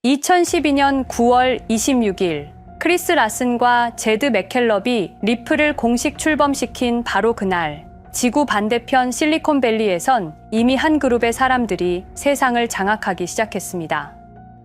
2012년 9월 26일 크리스 라슨과 제드 맥켈럽이 리플을 공식 출범시킨 바로 그날, 지구 반대편 실리콘밸리에선 이미 한 그룹의 사람들이 세상을 장악하기 시작했습니다.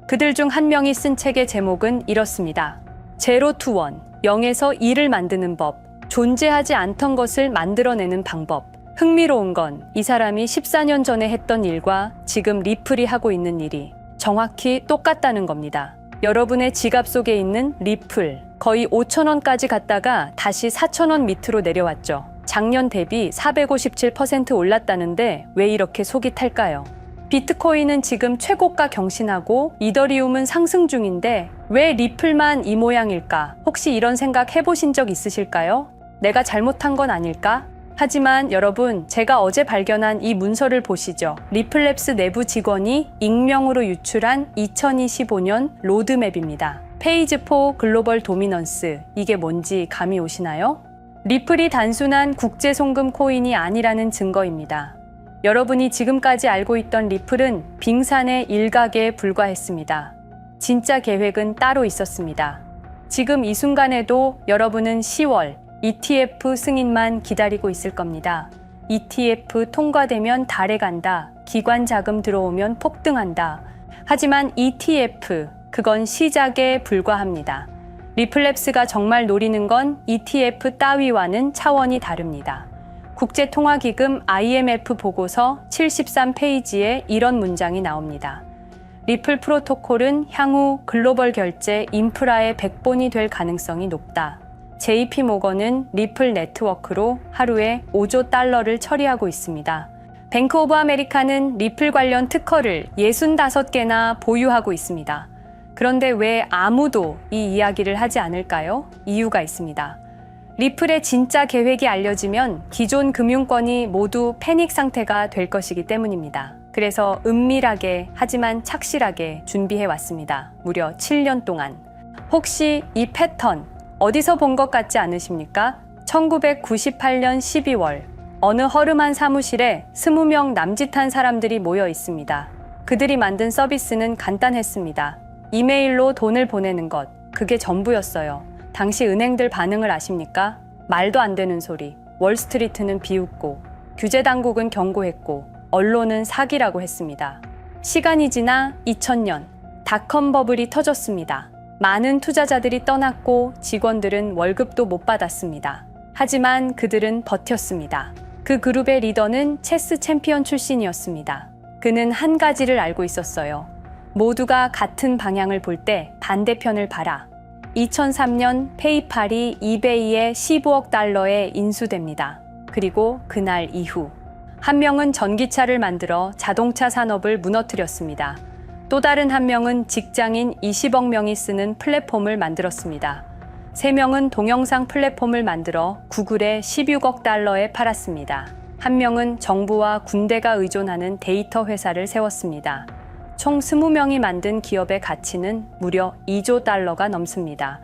그들 중 한 명이 쓴 책의 제목은 이렇습니다. 제로 투 원, 0에서 1을 만드는 법, 존재하지 않던 것을 만들어내는 방법. 흥미로운 건 이 사람이 14년 전에 했던 일과 지금 리플이 하고 있는 일이 정확히 똑같다는 겁니다. 여러분의 지갑 속에 있는 리플, 거의 5,000원까지 갔다가 다시 4,000원 밑으로 내려왔죠. 작년 대비 457% 올랐다는데 왜 이렇게 속이 탈까요? 비트코인은 지금 최고가 경신하고 이더리움은 상승 중인데 왜 리플만 이 모양일까? 혹시 이런 생각 해보신 적 있으실까요? 내가 잘못한 건 아닐까? 하지만 여러분, 제가 어제 발견한 이 문서를 보시죠. 리플랩스 내부 직원이 익명으로 유출한 2025년 로드맵입니다. 페이지 4 글로벌 도미넌스, 이게 뭔지 감이 오시나요? 리플이 단순한 국제 송금 코인이 아니라는 증거입니다. 여러분이 지금까지 알고 있던 리플은 빙산의 일각에 불과했습니다. 진짜 계획은 따로 있었습니다. 지금 이 순간에도 여러분은 10월 ETF 승인만 기다리고 있을 겁니다. ETF 통과되면 달에 간다. 기관 자금 들어오면 폭등한다. 하지만 ETF, 그건 시작에 불과합니다. 리플랩스가 정말 노리는 건 ETF 따위와는 차원이 다릅니다. 국제통화기금 IMF 보고서 73페이지에 이런 문장이 나옵니다. 리플 프로토콜은 향후 글로벌 결제 인프라의 백본이 될 가능성이 높다. JP 모건은 리플 네트워크로 하루에 5조 달러를 처리하고 있습니다. 뱅크 오브 아메리카는 리플 관련 특허를 65개나 보유하고 있습니다. 그런데 왜 아무도 이 이야기를 하지 않을까요? 이유가 있습니다. 리플의 진짜 계획이 알려지면 기존 금융권이 모두 패닉 상태가 될 것이기 때문입니다. 그래서 은밀하게 하지만 착실하게 준비해 왔습니다. 무려 7년 동안. 혹시 이 패턴 어디서 본 것 같지 않으십니까? 1998년 12월 어느 허름한 사무실에 20명 남짓한 사람들이 모여 있습니다. 그들이 만든 서비스는 간단했습니다. 이메일로 돈을 보내는 것, 그게 전부였어요. 당시 은행들 반응을 아십니까? 말도 안 되는 소리. 월스트리트는 비웃고, 규제 당국은 경고했고, 언론은 사기라고 했습니다. 시간이 지나 2000년, 닷컴 버블이 터졌습니다. 많은 투자자들이 떠났고 직원들은 월급도 못 받았습니다. 하지만 그들은 버텼습니다. 그 그룹의 리더는 체스 챔피언 출신이었습니다. 그는 한 가지를 알고 있었어요. 모두가 같은 방향을 볼 때 반대편을 봐라. 2003년 페이팔이 이베이에 15억 달러에 인수됩니다. 그리고 그날 이후 한 명은 전기차를 만들어 자동차 산업을 무너뜨렸습니다. 또 다른 한 명은 직장인 20억 명이 쓰는 플랫폼을 만들었습니다. 3명은 동영상 플랫폼을 만들어 구글에 16억 달러에 팔았습니다. 한 명은 정부와 군대가 의존하는 데이터 회사를 세웠습니다. 총 20명이 만든 기업의 가치는 무려 2조 달러가 넘습니다.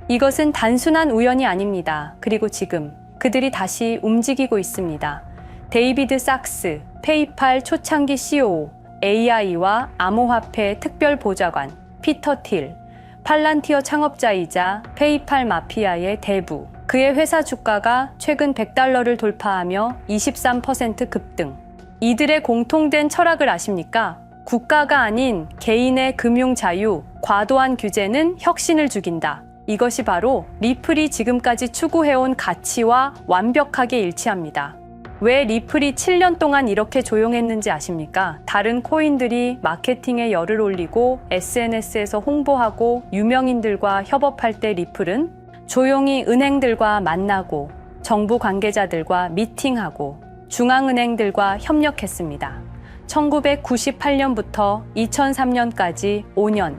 이것은 단순한 우연이 아닙니다. 그리고 지금 그들이 다시 움직이고 있습니다. 데이비드 sak스, 페이팔 초창기 COO, AI와 암호화폐 특별보좌관, 피터 틸, 팔란티어 창업자이자 페이팔 마피아의 대부. 그의 회사 주가가 최근 100달러를 돌파하며 23% 급등. 이들의 공통된 철학을 아십니까? 국가가 아닌 개인의 금융 자유, 과도한 규제는 혁신을 죽인다. 이것이 바로 리플이 지금까지 추구해온 가치와 완벽하게 일치합니다. 왜 리플이 7년 동안 이렇게 조용했는지 아십니까? 다른 코인들이 마케팅에 열을 올리고 SNS에서 홍보하고 유명인들과 협업할 때 리플은 조용히 은행들과 만나고 정부 관계자들과 미팅하고 중앙은행들과 협력했습니다. 1998년부터 2003년까지 5년,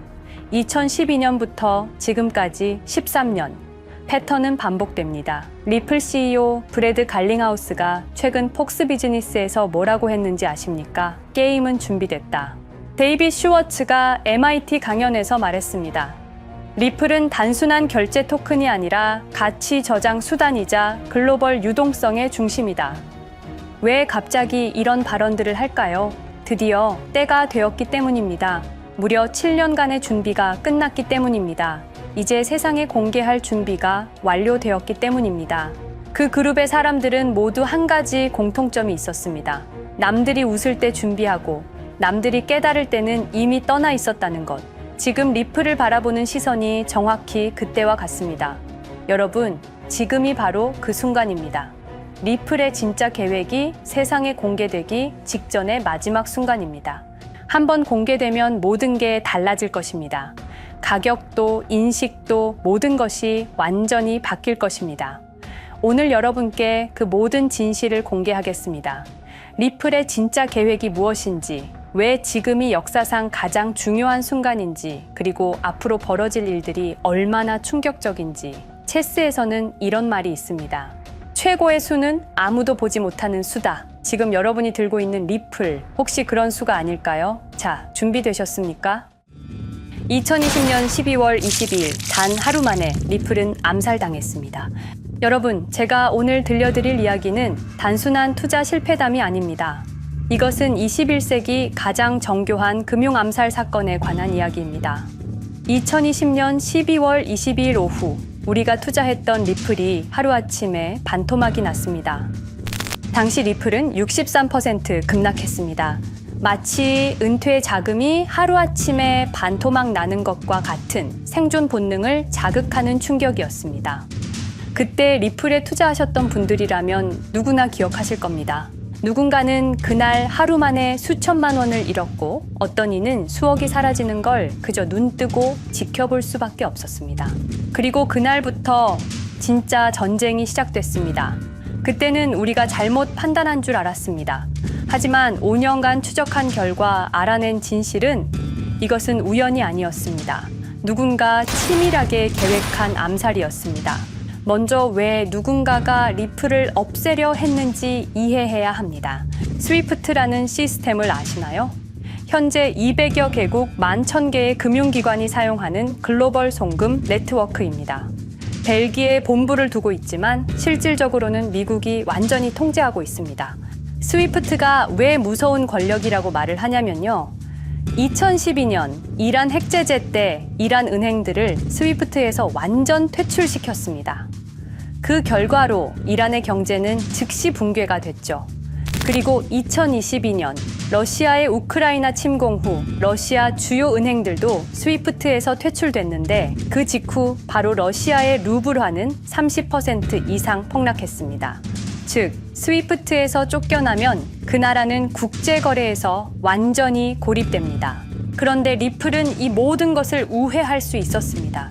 2012년부터 지금까지 13년. 패턴은 반복됩니다. 리플 CEO 브래드 갈링하우스가 최근 폭스 비즈니스에서 뭐라고 했는지 아십니까? 게임은 준비됐다. 데이빗 슈워츠가 MIT 강연에서 말했습니다. 리플은 단순한 결제 토큰이 아니라 가치 저장 수단이자 글로벌 유동성의 중심이다. 왜 갑자기 이런 발언들을 할까요? 드디어 때가 되었기 때문입니다. 무려 7년간의 준비가 끝났기 때문입니다. 이제 세상에 공개할 준비가 완료되었기 때문입니다. 그 그룹의 사람들은 모두 한 가지 공통점이 있었습니다. 남들이 웃을 때 준비하고 남들이 깨달을 때는 이미 떠나 있었다는 것. 지금 리플을 바라보는 시선이 정확히 그때와 같습니다. 여러분, 지금이 바로 그 순간입니다. 리플의 진짜 계획이 세상에 공개되기 직전의 마지막 순간입니다. 한번 공개되면 모든 게 달라질 것입니다. 가격도, 인식도 모든 것이 완전히 바뀔 것입니다. 오늘 여러분께 그 모든 진실을 공개하겠습니다. 리플의 진짜 계획이 무엇인지, 왜 지금이 역사상 가장 중요한 순간인지, 그리고 앞으로 벌어질 일들이 얼마나 충격적인지. 체스에서는 이런 말이 있습니다. 최고의 수는 아무도 보지 못하는 수다. 지금 여러분이 들고 있는 리플, 혹시 그런 수가 아닐까요? 자, 준비되셨습니까? 2020년 12월 22일, 단 하루 만에 리플은 암살당했습니다. 여러분, 제가 오늘 들려드릴 이야기는 단순한 투자 실패담이 아닙니다. 이것은 21세기 가장 정교한 금융 암살 사건에 관한 이야기입니다. 2020년 12월 22일 오후, 우리가 투자했던 리플이 하루아침에 반토막이 났습니다. 당시 리플은 63% 급락했습니다. 마치 은퇴 자금이 하루아침에 반토막 나는 것과 같은 생존 본능을 자극하는 충격이었습니다. 그때 리플에 투자하셨던 분들이라면 누구나 기억하실 겁니다. 누군가는 그날 하루 만에 수천만 원을 잃었고 어떤 이는 수억이 사라지는 걸 그저 눈 뜨고 지켜볼 수밖에 없었습니다. 그리고 그날부터 진짜 전쟁이 시작됐습니다. 그때는 우리가 잘못 판단한 줄 알았습니다. 하지만 5년간 추적한 결과 알아낸 진실은 이것은 우연이 아니었습니다. 누군가 치밀하게 계획한 암살이었습니다. 먼저 왜 누군가가 리플을 없애려 했는지 이해해야 합니다. 스위프트라는 시스템을 아시나요? 현재 200여 개국 11,000개의 금융기관이 사용하는 글로벌 송금 네트워크입니다. 벨기에 본부를 두고 있지만 실질적으로는 미국이 완전히 통제하고 있습니다. 스위프트가 왜 무서운 권력이라고 말을 하냐면요. 2012년 이란 핵제재 때 이란 은행들을 스위프트에서 완전 퇴출시켰습니다. 그 결과로 이란의 경제는 즉시 붕괴가 됐죠. 그리고 2022년 러시아의 우크라이나 침공 후 러시아 주요 은행들도 스위프트에서 퇴출됐는데 그 직후 바로 러시아의 루블화는 30% 이상 폭락했습니다. 즉, 스위프트에서 쫓겨나면 그 나라는 국제거래에서 완전히 고립됩니다. 그런데 리플은 이 모든 것을 우회할 수 있었습니다.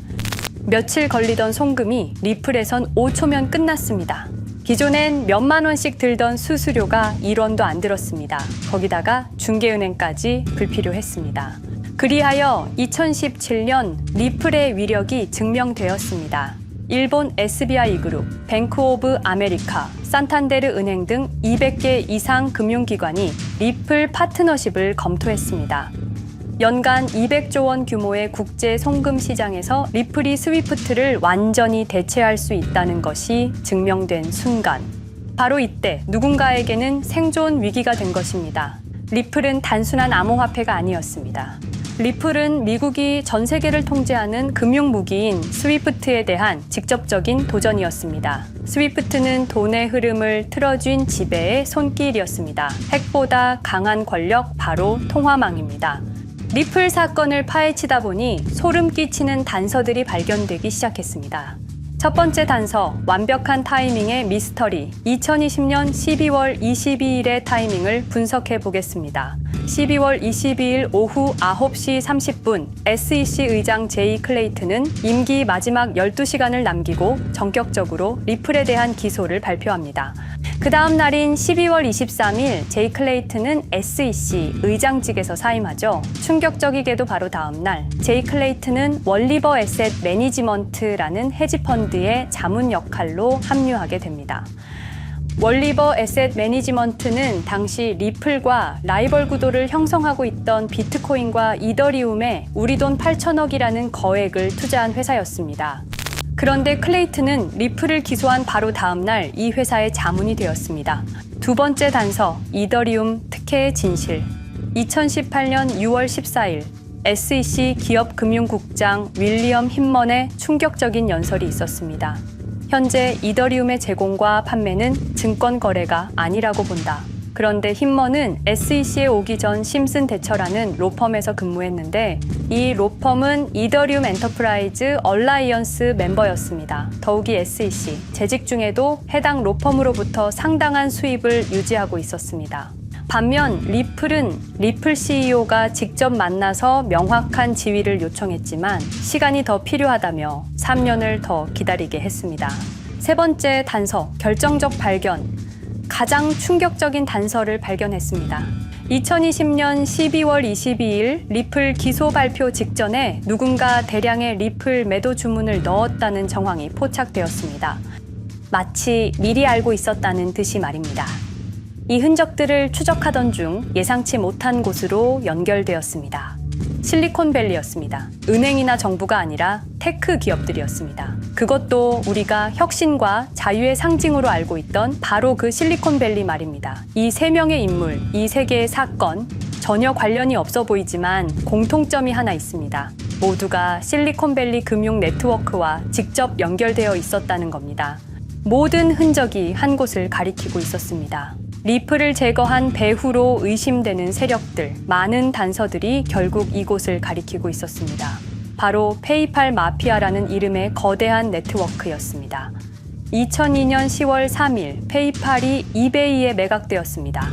며칠 걸리던 송금이 리플에선 5초면 끝났습니다. 기존엔 몇만 원씩 들던 수수료가 1원도 안 들었습니다. 거기다가 중개은행까지 불필요했습니다. 그리하여 2017년 리플의 위력이 증명되었습니다. 일본 SBI 그룹, 뱅크 오브 아메리카, 산탄데르 은행 등 200개 이상 금융기관이 리플 파트너십을 검토했습니다. 연간 200조 원 규모의 국제 송금 시장에서 리플이 스위프트를 완전히 대체할 수 있다는 것이 증명된 순간. 바로 이때 누군가에게는 생존 위기가 된 것입니다. 리플은 단순한 암호화폐가 아니었습니다. 리플은 미국이 전 세계를 통제하는 금융무기인 스위프트에 대한 직접적인 도전이었습니다. 스위프트는 돈의 흐름을 틀어쥔 지배의 손길이었습니다. 핵보다 강한 권력, 바로 통화망입니다. 리플 사건을 파헤치다 보니 소름 끼치는 단서들이 발견되기 시작했습니다. 첫 번째 단서, 완벽한 타이밍의 미스터리. 2020년 12월 22일의 타이밍을 분석해 보겠습니다. 12월 22일 오후 9시 30분, SEC 의장 제이 클레이튼은 임기 마지막 12시간을 남기고 전격적으로 리플에 대한 기소를 발표합니다. 그 다음 날인 12월 23일, 제이 클레이튼은 SEC 의장직에서 사임하죠. 충격적이게도 바로 다음 날, 제이 클레이튼은 월리버 에셋 매니지먼트라는 헤지펀드의 자문 역할로 합류하게 됩니다. 월리버 에셋 매니지먼트는 당시 리플과 라이벌 구도를 형성하고 있던 비트코인과 이더리움에 우리 돈 8천억이라는 거액을 투자한 회사였습니다. 그런데 클레이튼은 리플을 기소한 바로 다음 날 이 회사의 자문이 되었습니다. 두 번째 단서, 이더리움 특혜의 진실. 2018년 6월 14일, SEC 기업금융국장 윌리엄 힘먼의 충격적인 연설이 있었습니다. 현재 이더리움의 제공과 판매는 증권 거래가 아니라고 본다. 그런데 힘먼은 SEC에 오기 전 심슨 대처라는 로펌에서 근무했는데 이 로펌은 이더리움 엔터프라이즈 얼라이언스 멤버였습니다. 더욱이 SEC 재직 중에도 해당 로펌으로부터 상당한 수입을 유지하고 있었습니다. 반면 리플 CEO가 직접 만나서 명확한 지위를 요청했지만 시간이 더 필요하다며 3년을 더 기다리게 했습니다. 세 번째 단서, 결정적 발견. 가장 충격적인 단서를 발견했습니다. 2020년 12월 22일 리플 기소 발표 직전에 누군가 대량의 리플 매도 주문을 넣었다는 정황이 포착되었습니다. 마치 미리 알고 있었다는 듯이 말입니다. 이 흔적들을 추적하던 중 예상치 못한 곳으로 연결되었습니다. 실리콘밸리였습니다. 은행이나 정부가 아니라 테크 기업들이었습니다. 그것도 우리가 혁신과 자유의 상징으로 알고 있던 바로 그 실리콘밸리 말입니다. 이 세 명의 인물, 이 세 개의 사건, 전혀 관련이 없어 보이지만 공통점이 하나 있습니다. 모두가 실리콘밸리 금융 네트워크와 직접 연결되어 있었다는 겁니다. 모든 흔적이 한 곳을 가리키고 있었습니다. 리플을 제거한 배후로 의심되는 세력들, 많은 단서들이 결국 이곳을 가리키고 있었습니다. 바로 페이팔 마피아라는 이름의 거대한 네트워크였습니다. 2002년 10월 3일 페이팔이 이베이에 매각되었습니다.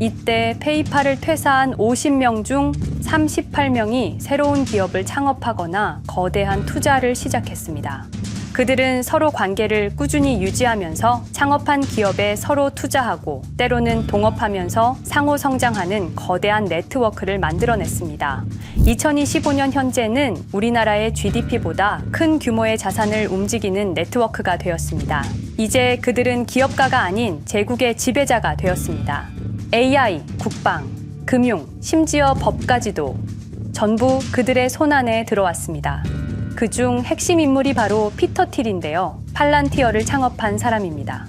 이때 페이팔을 퇴사한 50명 중 38명이 새로운 기업을 창업하거나 거대한 투자를 시작했습니다. 그들은 서로 관계를 꾸준히 유지하면서 창업한 기업에 서로 투자하고 때로는 동업하면서 상호 성장하는 거대한 네트워크를 만들어냈습니다. 2025년 현재는 우리나라의 GDP보다 큰 규모의 자산을 움직이는 네트워크가 되었습니다. 이제 그들은 기업가가 아닌 제국의 지배자가 되었습니다. AI, 국방, 금융, 심지어 법까지도 전부 그들의 손안에 들어왔습니다. 그중 핵심 인물이 바로 피터 틸인데요. 팔란티어를 창업한 사람입니다.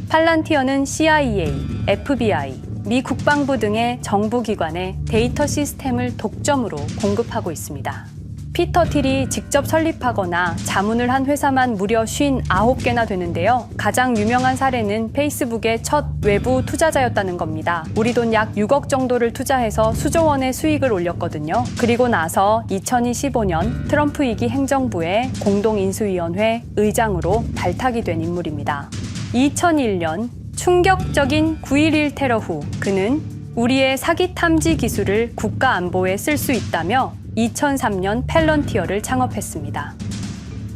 팔란티어는 CIA, FBI, 미 국방부 등의 정부기관에 데이터 시스템을 독점으로 공급하고 있습니다. 피터 틸이 직접 설립하거나 자문을 한 회사만 무려 59개나 되는데요. 가장 유명한 사례는 페이스북의 첫 외부 투자자였다는 겁니다. 우리 돈 약 6억 정도를 투자해서 수조 원의 수익을 올렸거든요. 그리고 나서 2025년 트럼프 2기 행정부의 공동인수위원회 의장으로 발탁이 된 인물입니다. 2001년 충격적인 9.11 테러 후 그는 우리의 사기 탐지 기술을 국가 안보에 쓸 수 있다며 2003년 펠런티어를 창업했습니다.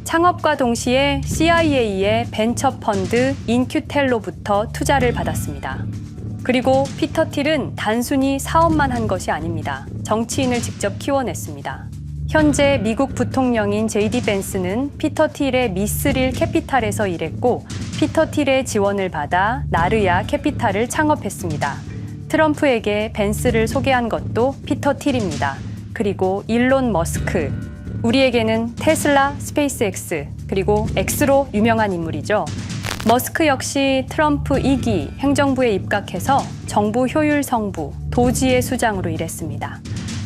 창업과 동시에 CIA의 벤처 펀드 인큐텔로부터 투자를 받았습니다. 그리고 피터 틸은 단순히 사업만 한 것이 아닙니다. 정치인을 직접 키워냈습니다. 현재 미국 부통령인 JD 벤스는 피터 틸의 미스릴 캐피탈에서 일했고 피터 틸의 지원을 받아 나르야 캐피탈을 창업했습니다. 트럼프에게 벤스를 소개한 것도 피터 틸입니다. 그리고 일론 머스크, 우리에게는 테슬라, 스페이스X, 그리고 X로 유명한 인물이죠. 머스크 역시 트럼프 2기 행정부에 입각해서 정부 효율 성부, 도지의 수장으로 일했습니다.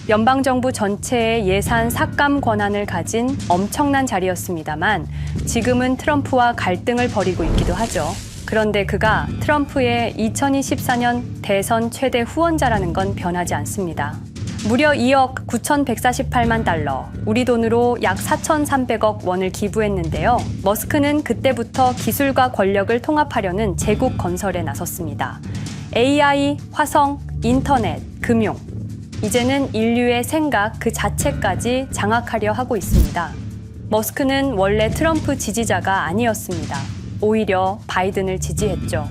연방정부 전체의 예산 삭감 권한을 가진 엄청난 자리였습니다만 지금은 트럼프와 갈등을 벌이고 있기도 하죠. 그런데 그가 트럼프의 2024년 대선 최대 후원자라는 건 변하지 않습니다. 무려 2억 9,148만 달러, 우리 돈으로 약 4,300억 원을 기부했는데요. 머스크는 그때부터 기술과 권력을 통합하려는 제국 건설에 나섰습니다. AI, 화성, 인터넷, 금융. 이제는 인류의 생각 그 자체까지 장악하려 하고 있습니다. 머스크는 원래 트럼프 지지자가 아니었습니다. 오히려 바이든을 지지했죠.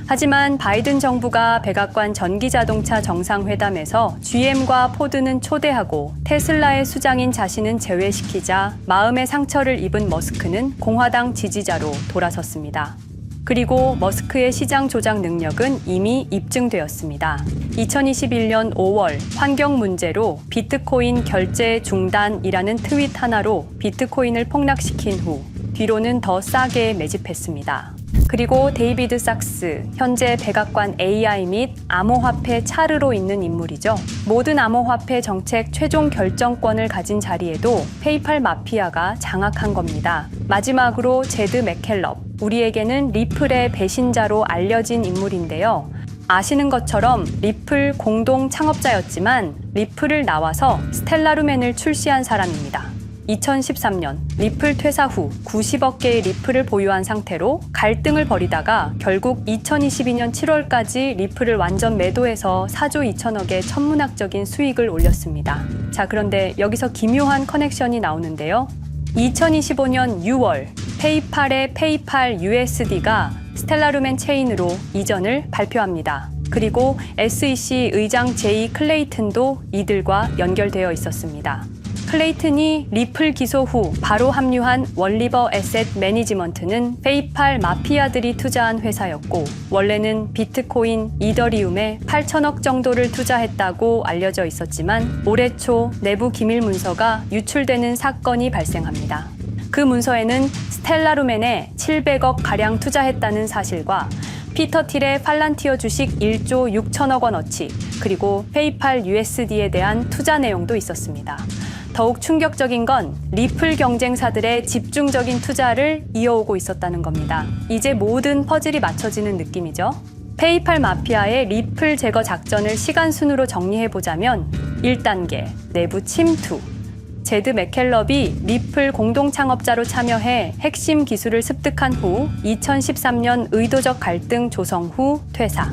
하지만 바이든 정부가 백악관 전기자동차 정상회담에서 GM과 포드는 초대하고 테슬라의 수장인 자신은 제외시키자 마음의 상처를 입은 머스크는 공화당 지지자로 돌아섰습니다. 그리고 머스크의 시장 조작 능력은 이미 입증되었습니다. 2021년 5월 환경 문제로 비트코인 결제 중단이라는 트윗 하나로 비트코인을 폭락시킨 후 뒤로는 더 싸게 매집했습니다. 그리고 데이비드 sak스, 현재 백악관 AI 및 암호화폐 차르로 있는 인물이죠. 모든 암호화폐 정책 최종 결정권을 가진 자리에도 페이팔 마피아가 장악한 겁니다. 마지막으로 제드 맥켈럽, 우리에게는 리플의 배신자로 알려진 인물인데요. 아시는 것처럼 리플 공동 창업자였지만 리플을 나와서 스텔라루멘을 출시한 사람입니다. 2013년 리플 퇴사 후 90억 개의 리플을 보유한 상태로 갈등을 벌이다가 결국 2022년 7월까지 리플을 완전 매도해서 4조 2천억의 천문학적인 수익을 올렸습니다. 자, 그런데 여기서 기묘한 커넥션이 나오는데요. 2025년 6월 페이팔의 페이팔 USD가 스텔라루멘 체인으로 이전을 발표합니다. 그리고 SEC 의장 제이 클레이튼도 이들과 연결되어 있었습니다. 클레이튼이 리플 기소 후 바로 합류한 월리버 에셋 매니지먼트는 페이팔 마피아들이 투자한 회사였고 원래는 비트코인, 이더리움에 8천억 정도를 투자했다고 알려져 있었지만 올해 초 내부 기밀 문서가 유출되는 사건이 발생합니다. 그 문서에는 스텔라루멘에 700억 가량 투자했다는 사실과 피터 틸의 팔란티어 주식 1조 6천억 원어치, 그리고 페이팔 USD에 대한 투자 내용도 있었습니다. 더욱 충격적인 건 리플 경쟁사들의 집중적인 투자를 이어오고 있었다는 겁니다. 이제 모든 퍼즐이 맞춰지는 느낌이죠. 페이팔 마피아의 리플 제거 작전을 시간 순으로 정리해보자면 1단계, 내부 침투. 제드 맥켈럽이 리플 공동 창업자로 참여해 핵심 기술을 습득한 후 2013년 의도적 갈등 조성 후 퇴사.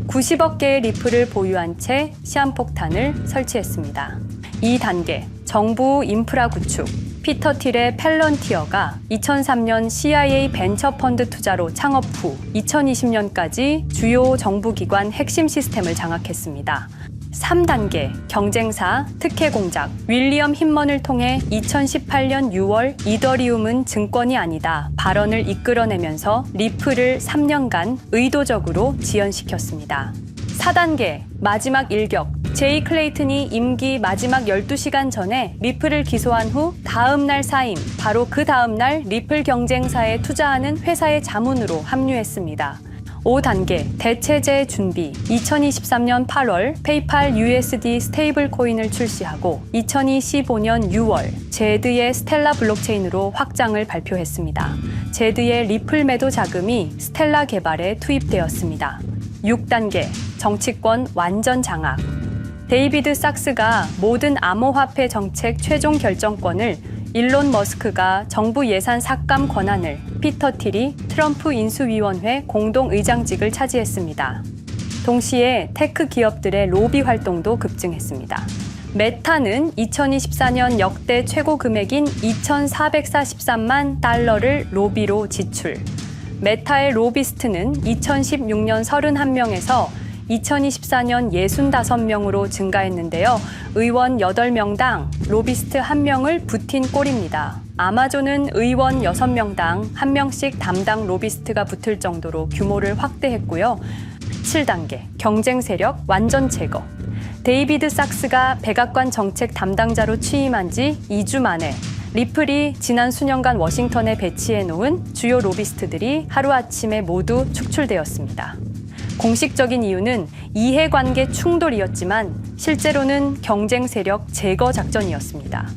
90억 개의 리플을 보유한 채 시한폭탄을 설치했습니다. 2단계, 정부 인프라 구축. 피터 틸의 팰런티어가 2003년 CIA 벤처펀드 투자로 창업 후 2020년까지 주요 정부기관 핵심 시스템을 장악했습니다. 3단계, 경쟁사 특혜 공작. 윌리엄 힌먼을 통해 2018년 6월 이더리움은 증권이 아니다 발언을 이끌어내면서 리플을 3년간 의도적으로 지연시켰습니다. 4단계, 마지막 일격. 제이 클레이튼이 임기 마지막 12시간 전에 리플을 기소한 후 다음 날 사임, 바로 그 다음 날 리플 경쟁사에 투자하는 회사의 자문으로 합류했습니다. 5단계, 대체제 준비. 2023년 8월 페이팔 USD 스테이블 코인을 출시하고 2025년 6월 제드의 스텔라 블록체인으로 확장을 발표했습니다. 제드의 리플 매도 자금이 스텔라 개발에 투입되었습니다. 6단계, 정치권 완전 장악. 데이비드 sak스가 모든 암호화폐 정책 최종 결정권을, 일론 머스크가 정부 예산 삭감 권한을, 피터 틸이 트럼프 인수위원회 공동의장직을 차지했습니다. 동시에 테크 기업들의 로비 활동도 급증했습니다. 메타는 2024년 역대 최고 금액인 2,443만 달러를 로비로 지출. 메타의 로비스트는 2016년 31명에서 2024년 65명으로 증가했는데요. 의원 8명당 로비스트 1명을 붙인 꼴입니다. 아마존은 의원 6명당 1명씩 담당 로비스트가 붙을 정도로 규모를 확대했고요. 7단계, 경쟁 세력 완전 제거. 데이비드 sak스가 백악관 정책 담당자로 취임한 지 2주 만에 리플이 지난 수년간 워싱턴에 배치해 놓은 주요 로비스트들이 하루아침에 모두 축출되었습니다. 공식적인 이유는 이해관계 충돌이었지만 실제로는 경쟁 세력 제거 작전이었습니다.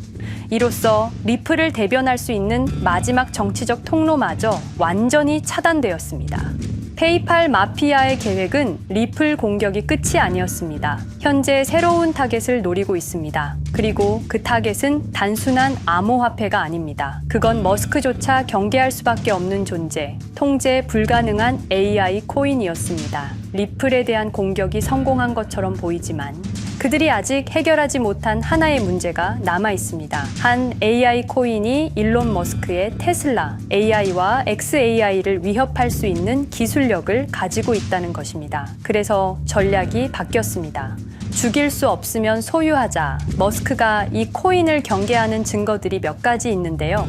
이로써 리플을 대변할 수 있는 마지막 정치적 통로마저 완전히 차단되었습니다. 페이팔 마피아의 계획은 리플 공격이 끝이 아니었습니다. 현재 새로운 타겟을 노리고 있습니다. 그리고 그 타겟은 단순한 암호화폐가 아닙니다. 그건 머스크조차 경계할 수밖에 없는 존재, 통제 불가능한 AI 코인이었습니다. 리플에 대한 공격이 성공한 것처럼 보이지만 그들이 아직 해결하지 못한 하나의 문제가 남아 있습니다. 한 AI 코인이 일론 머스크의 테슬라 AI와 XAI를 위협할 수 있는 기술력을 가지고 있다는 것입니다. 그래서 전략이 바뀌었습니다. 죽일 수 없으면 소유하자. 머스크가 이 코인을 경계하는 증거들이 몇 가지 있는데요.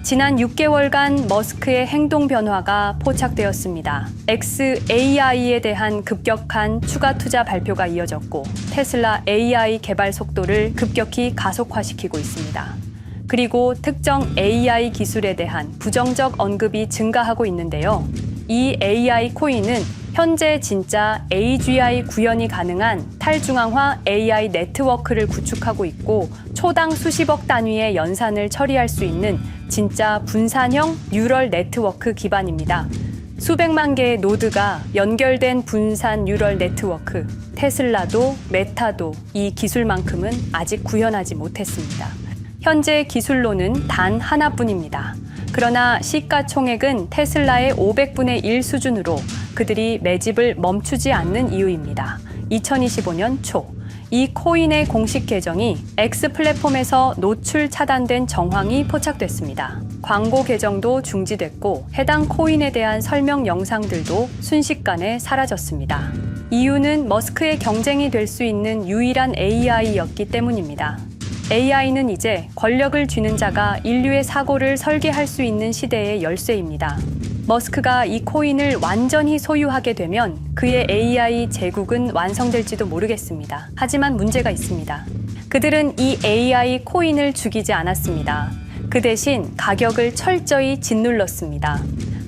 지난 6개월간 머스크의 행동 변화가 포착되었습니다. XAI에 대한 급격한 추가 투자 발표가 이어졌고 테슬라 AI 개발 속도를 급격히 가속화시키고 있습니다. 그리고 특정 AI 기술에 대한 부정적 언급이 증가하고 있는데요. 이 AI 코인은 현재 진짜 AGI 구현이 가능한 탈중앙화 AI 네트워크를 구축하고 있고 초당 수십억 단위의 연산을 처리할 수 있는 진짜 분산형 뉴럴 네트워크 기반입니다. 수백만 개의 노드가 연결된 분산 뉴럴 네트워크, 테슬라도 메타도 이 기술만큼은 아직 구현하지 못했습니다. 현재 기술로는 단 하나뿐입니다. 그러나 시가총액은 테슬라의 500분의 1 수준으로 그들이 매집을 멈추지 않는 이유입니다. 2025년 초, 이 코인의 공식 계정이 X 플랫폼에서 노출 차단된 정황이 포착됐습니다. 광고 계정도 중지됐고 해당 코인에 대한 설명 영상들도 순식간에 사라졌습니다. 이유는 머스크의 경쟁이 될 수 있는 유일한 AI였기 때문입니다. AI는 이제 권력을 쥐는 자가 인류의 사고를 설계할 수 있는 시대의 열쇠입니다. 머스크가 이 코인을 완전히 소유하게 되면 그의 AI 제국은 완성될지도 모르겠습니다. 하지만 문제가 있습니다. 그들은 이 AI 코인을 죽이지 않았습니다. 그 대신 가격을 철저히 짓눌렀습니다.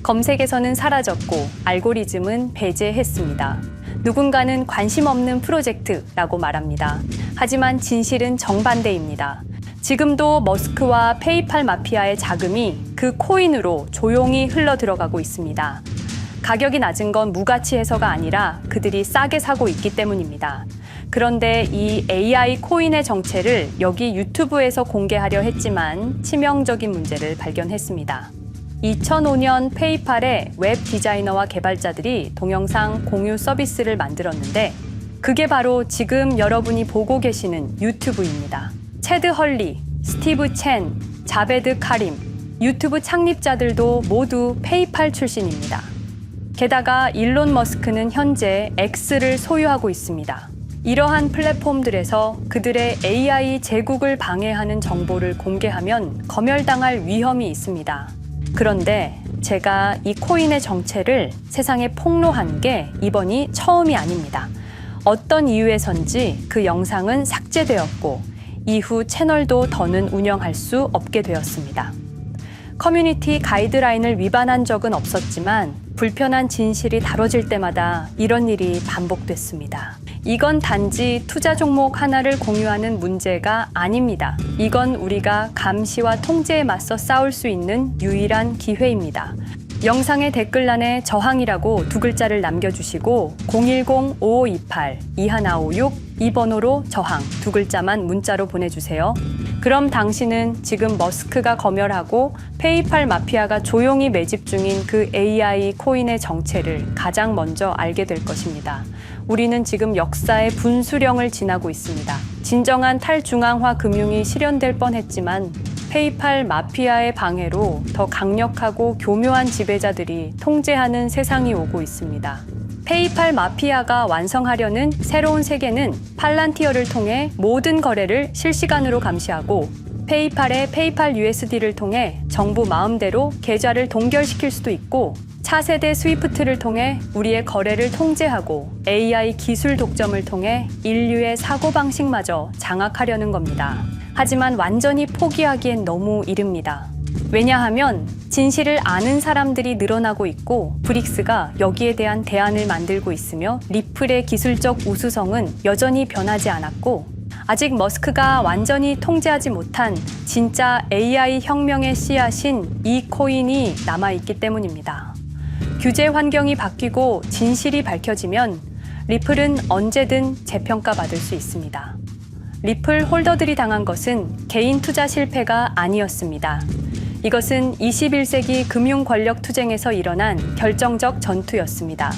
검색에서는 사라졌고 알고리즘은 배제했습니다. 누군가는 관심 없는 프로젝트라고 말합니다. 하지만 진실은 정반대입니다. 지금도 머스크와 페이팔 마피아의 자금이 그 코인으로 조용히 흘러 들어가고 있습니다. 가격이 낮은 건 무가치해서가 아니라 그들이 싸게 사고 있기 때문입니다. 그런데 이 AI 코인의 정체를 여기 유튜브에서 공개하려 했지만 치명적인 문제를 발견했습니다. 2005년 페이팔의 웹 디자이너와 개발자들이 동영상 공유 서비스를 만들었는데 그게 바로 지금 여러분이 보고 계시는 유튜브입니다. 체드 헐리, 스티브 첸, 자베드 카림, 유튜브 창립자들도 모두 페이팔 출신입니다. 게다가 일론 머스크는 현재 X를 소유하고 있습니다. 이러한 플랫폼들에서 그들의 AI 제국을 방해하는 정보를 공개하면 검열당할 위험이 있습니다. 그런데 제가 이 코인의 정체를 세상에 폭로한 게 이번이 처음이 아닙니다. 어떤 이유에선지 그 영상은 삭제되었고 이후 채널도 더는 운영할 수 없게 되었습니다. 커뮤니티 가이드라인을 위반한 적은 없었지만 불편한 진실이 다뤄질 때마다 이런 일이 반복됐습니다. 이건 단지 투자 종목 하나를 공유하는 문제가 아닙니다. 이건 우리가 감시와 통제에 맞서 싸울 수 있는 유일한 기회입니다. 영상의 댓글란에 저항이라고 두 글자를 남겨주시고 010-5528-2156 이 번호로 저항 두 글자만 문자로 보내주세요. 그럼 당신은 지금 머스크가 검열하고 페이팔 마피아가 조용히 매집 중인 그 AI 코인의 정체를 가장 먼저 알게 될 것입니다. 우리는 지금 역사의 분수령을 지나고 있습니다. 진정한 탈중앙화 금융이 실현될 뻔했지만 페이팔 마피아의 방해로 더 강력하고 교묘한 지배자들이 통제하는 세상이 오고 있습니다. 페이팔 마피아가 완성하려는 새로운 세계는 팔란티어를 통해 모든 거래를 실시간으로 감시하고 페이팔의 페이팔 USD를 통해 정부 마음대로 계좌를 동결시킬 수도 있고 차세대 스위프트를 통해 우리의 거래를 통제하고 AI 기술 독점을 통해 인류의 사고방식마저 장악하려는 겁니다. 하지만 완전히 포기하기엔 너무 이릅니다. 왜냐하면 진실을 아는 사람들이 늘어나고 있고 브릭스가 여기에 대한 대안을 만들고 있으며 리플의 기술적 우수성은 여전히 변하지 않았고 아직 머스크가 완전히 통제하지 못한 진짜 AI 혁명의 씨앗인 이 코인이 남아있기 때문입니다. 규제 환경이 바뀌고 진실이 밝혀지면 리플은 언제든 재평가받을 수 있습니다. 리플 홀더들이 당한 것은 개인 투자 실패가 아니었습니다. 이것은 21세기 금융 권력 투쟁에서 일어난 결정적 전투였습니다.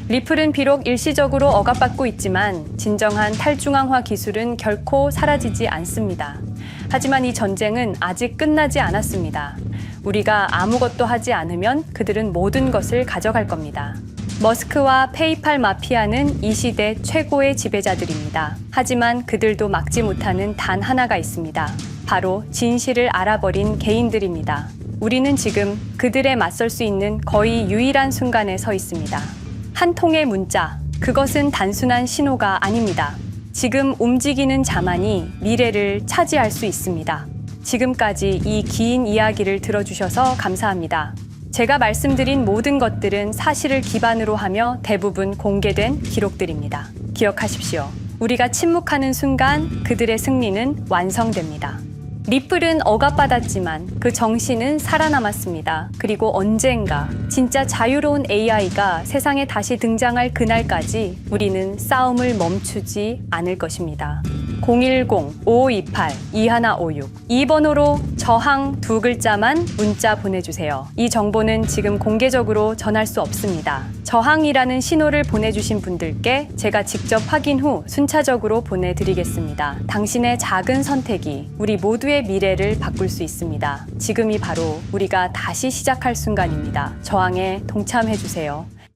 리플은 비록 일시적으로 억압받고 있지만 진정한 탈중앙화 기술은 결코 사라지지 않습니다. 하지만 이 전쟁은 아직 끝나지 않았습니다. 우리가 아무것도 하지 않으면 그들은 모든 것을 가져갈 겁니다. 머스크와 페이팔 마피아는 이 시대 최고의 지배자들입니다. 하지만 그들도 막지 못하는 단 하나가 있습니다. 바로 진실을 알아버린 개인들입니다. 우리는 지금 그들에 맞설 수 있는 거의 유일한 순간에 서 있습니다. 한 통의 문자, 그것은 단순한 신호가 아닙니다. 지금 움직이는 자만이 미래를 차지할 수 있습니다. 지금까지 이 긴 이야기를 들어주셔서 감사합니다. 제가 말씀드린 모든 것들은 사실을 기반으로 하며 대부분 공개된 기록들입니다. 기억하십시오. 우리가 침묵하는 순간 그들의 승리는 완성됩니다. 리플은 억압받았지만 그 정신은 살아남았습니다. 그리고 언젠가 진짜 자유로운 AI가 세상에 다시 등장할 그날까지 우리는 싸움을 멈추지 않을 것입니다. 010-5528-2156 이 번호로 저항 2글자만 문자 보내주세요. 이 정보는 지금 공개적으로 전할 수 없습니다. 저항이라는 신호를 보내주신 분들께 제가 직접 확인 후 순차적으로 보내드리겠습니다. 당신의 작은 선택이 우리 모두의 미래를 바꿀 수 있습니다. 지금이 바로 우리가 다시 시작할 순간입니다. 저항에 동참해주세요.